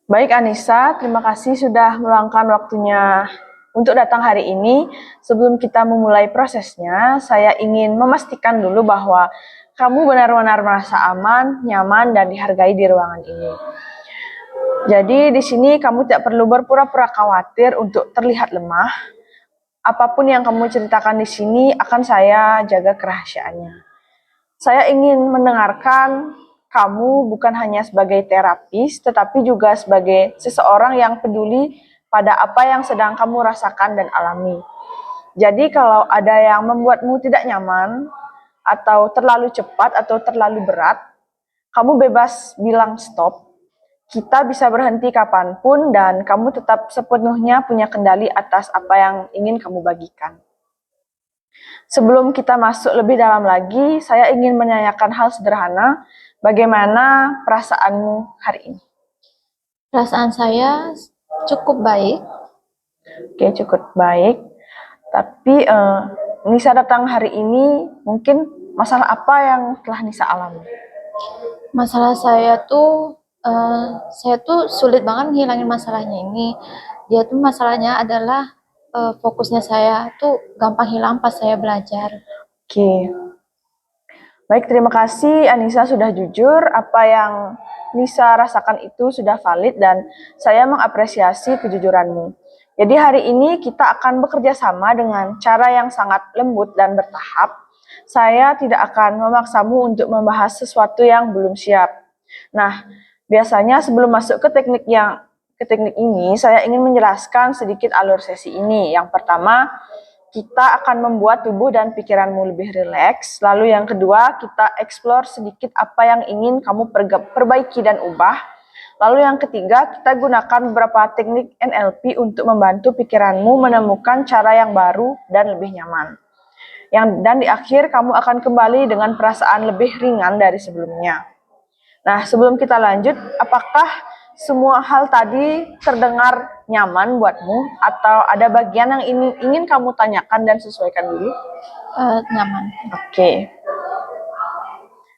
Baik Anissa, terima kasih sudah meluangkan waktunya untuk datang hari ini. Sebelum kita memulai prosesnya, saya ingin memastikan dulu bahwa kamu benar-benar merasa aman, nyaman, dan dihargai di ruangan ini. Jadi di sini kamu tidak perlu berpura-pura khawatir untuk terlihat lemah. Apapun yang kamu ceritakan di sini akan saya jaga kerahasiaannya. Saya ingin mendengarkan kamu bukan hanya sebagai terapis, tetapi juga sebagai seseorang yang peduli pada apa yang sedang kamu rasakan dan alami. Jadi kalau ada yang membuatmu tidak nyaman, atau terlalu cepat, atau terlalu berat, kamu bebas bilang stop. Kita bisa berhenti kapanpun dan kamu tetap sepenuhnya punya kendali atas apa yang ingin kamu bagikan. Sebelum kita masuk lebih dalam lagi, saya ingin menanyakan hal sederhana. Bagaimana perasaanmu hari ini? Perasaan saya cukup baik. Oke, cukup baik. Tapi Nisa datang hari ini, mungkin masalah apa yang telah Nisa alami? Masalah saya tuh sulit banget ngilangin masalahnya ini. Dia tuh masalahnya adalah fokusnya saya tuh gampang hilang pas saya belajar. Oke. Baik, terima kasih Anissa sudah jujur. Apa yang Nisa rasakan itu sudah valid dan saya mengapresiasi kejujuranmu. Jadi hari ini kita akan bekerja sama dengan cara yang sangat lembut dan bertahap. Saya tidak akan memaksamu untuk membahas sesuatu yang belum siap. Nah, biasanya sebelum masuk ke teknik ini, saya ingin menjelaskan sedikit alur sesi ini. Yang pertama, kita akan membuat tubuh dan pikiranmu lebih rileks. Lalu yang kedua, kita explore sedikit apa yang ingin kamu perbaiki dan ubah. Lalu yang ketiga, kita gunakan beberapa teknik NLP untuk membantu pikiranmu menemukan cara yang baru dan lebih nyaman. Dan di akhir, kamu akan kembali dengan perasaan lebih ringan dari sebelumnya. Nah, sebelum kita lanjut, apakah semua hal tadi terdengar nyaman buatmu atau ada bagian yang ingin kamu tanyakan dan sesuaikan dulu? Nyaman. Oke.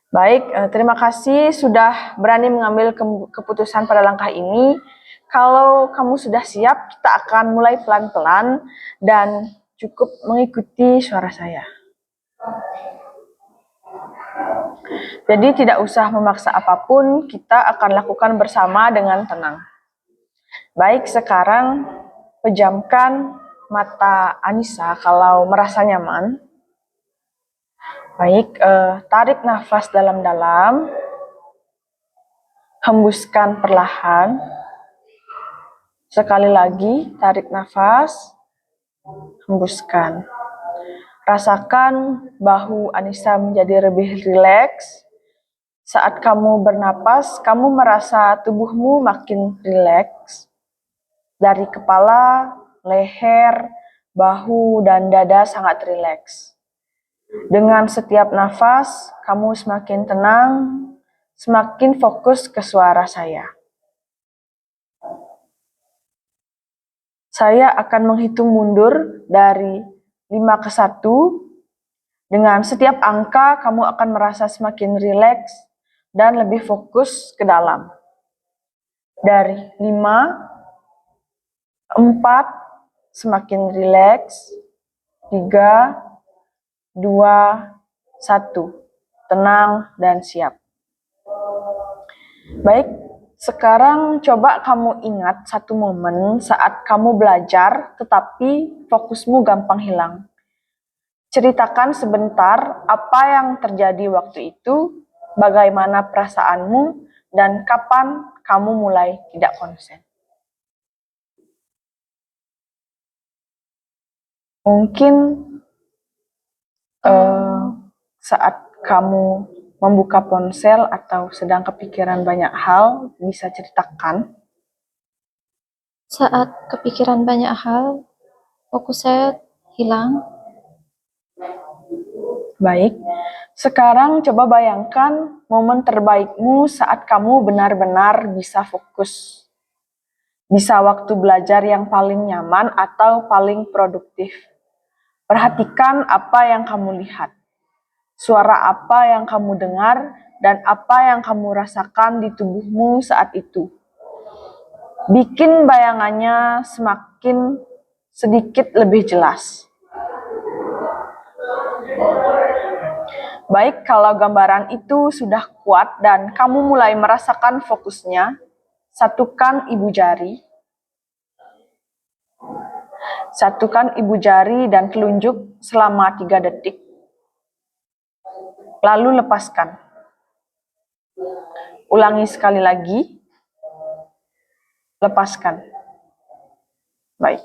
Baik, terima kasih sudah berani mengambil keputusan pada langkah ini. Kalau kamu sudah siap, kita akan mulai pelan-pelan dan cukup mengikuti suara saya. Jadi tidak usah memaksa apapun, kita akan lakukan bersama dengan tenang. Baik, sekarang pejamkan mata Anissa kalau merasa nyaman. Baik, tarik nafas dalam-dalam, hembuskan perlahan. Sekali lagi, tarik nafas, hembuskan. Rasakan bahu Anissa menjadi lebih rileks. Saat kamu bernapas, kamu merasa tubuhmu makin rileks. Dari kepala, leher, bahu, dan dada sangat rileks. Dengan setiap nafas, kamu semakin tenang, semakin fokus ke suara saya. Saya akan menghitung mundur dari 5 ke 1. Dengan setiap angka, kamu akan merasa semakin rileks dan lebih fokus ke dalam. Dari 5, 4, semakin rileks, 3, 2, 1, tenang dan siap. Baik, sekarang coba kamu ingat satu momen saat kamu belajar, tetapi fokusmu gampang hilang. Ceritakan sebentar apa yang terjadi waktu itu, bagaimana perasaanmu, dan kapan kamu mulai tidak konsen. Mungkin saat kamu membuka ponsel atau sedang kepikiran banyak hal, bisa ceritakan. Saat kepikiran banyak hal, fokus saya hilang. Baik, sekarang coba bayangkan momen terbaikmu saat kamu benar-benar bisa fokus. Bisa waktu belajar yang paling nyaman atau paling produktif. Perhatikan apa yang kamu lihat, suara apa yang kamu dengar, dan apa yang kamu rasakan di tubuhmu saat itu. bikin bayangannya semakin sedikit lebih jelas. Baik, kalau gambaran itu sudah kuat dan kamu mulai merasakan fokusnya, satukan ibu jari. Satukan ibu jari dan telunjuk selama 3 detik. Lalu lepaskan. Ulangi sekali lagi. Lepaskan. Baik.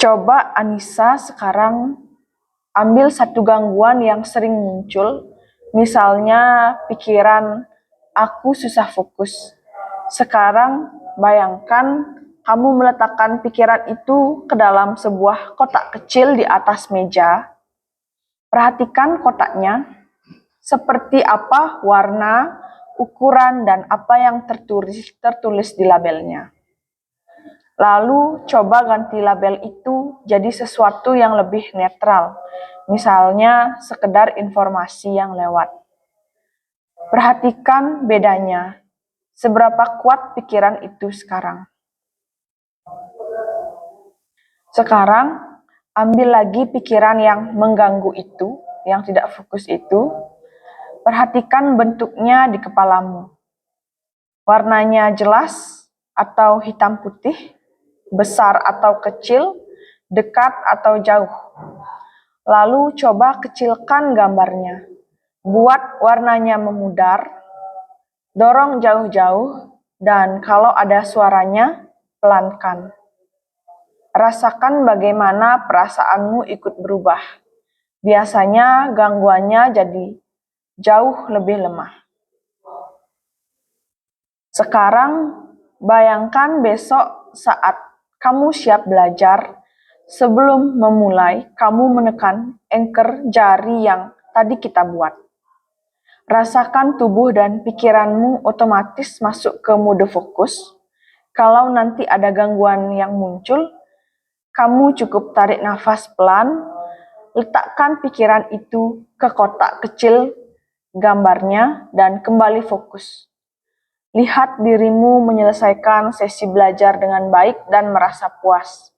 Coba Anissa sekarang ambil satu gangguan yang sering muncul, misalnya pikiran aku susah fokus. Sekarang bayangkan kamu meletakkan pikiran itu ke dalam sebuah kotak kecil di atas meja. Perhatikan kotaknya, seperti apa warna, ukuran, dan apa yang tertulis di labelnya. Lalu coba ganti label itu jadi sesuatu yang lebih netral, misalnya sekedar informasi yang lewat. Perhatikan bedanya, seberapa kuat pikiran itu sekarang. Sekarang, ambil lagi pikiran yang mengganggu itu, yang tidak fokus itu. Perhatikan bentuknya di kepalamu. Warnanya jelas atau hitam putih, besar atau kecil, dekat atau jauh. Lalu coba kecilkan gambarnya. Buat warnanya memudar, dorong jauh-jauh, dan kalau ada suaranya, pelankan. Rasakan bagaimana perasaanmu ikut berubah. Biasanya gangguannya jadi jauh lebih lemah. Sekarang, bayangkan besok saat kamu siap belajar, sebelum memulai, kamu menekan anchor jari yang tadi kita buat. Rasakan tubuh dan pikiranmu otomatis masuk ke mode fokus. Kalau nanti ada gangguan yang muncul, kamu cukup tarik nafas pelan, letakkan pikiran itu ke kotak kecil gambarnya, dan kembali fokus. Lihat dirimu menyelesaikan sesi belajar dengan baik dan merasa puas.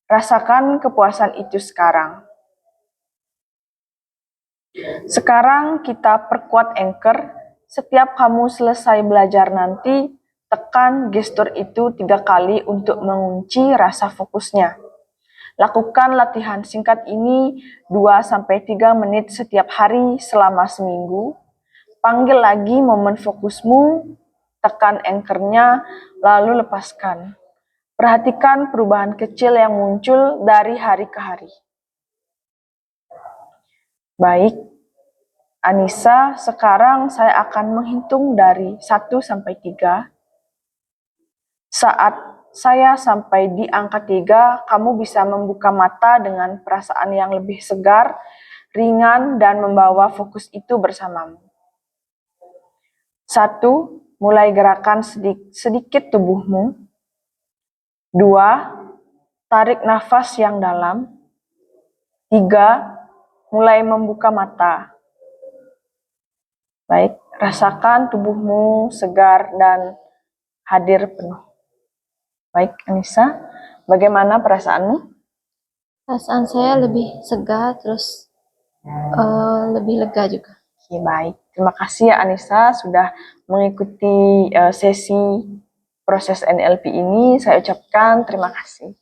Rasakan kepuasan itu sekarang. Sekarang kita perkuat anchor. Setiap kamu selesai belajar nanti, tekan gestur itu 3 kali untuk mengunci rasa fokusnya. Lakukan latihan singkat ini 2-3 menit setiap hari selama seminggu. Panggil lagi momen fokusmu, tekan anchor-nya, lalu lepaskan. Perhatikan perubahan kecil yang muncul dari hari ke hari. Baik, Anissa, sekarang saya akan menghitung dari 1-3. Saat saya sampai di angka 3, kamu bisa membuka mata dengan perasaan yang lebih segar, ringan, dan membawa fokus itu bersamamu. 1, mulai gerakan sedikit tubuhmu. 2, tarik nafas yang dalam. 3, mulai membuka mata. Baik, rasakan tubuhmu segar dan hadir penuh. Baik, Anissa, bagaimana perasaanmu? Perasaan saya lebih segar, terus lebih lega juga. Oke, baik. Terima kasih ya Anissa sudah mengikuti sesi proses NLP ini. Saya ucapkan terima kasih.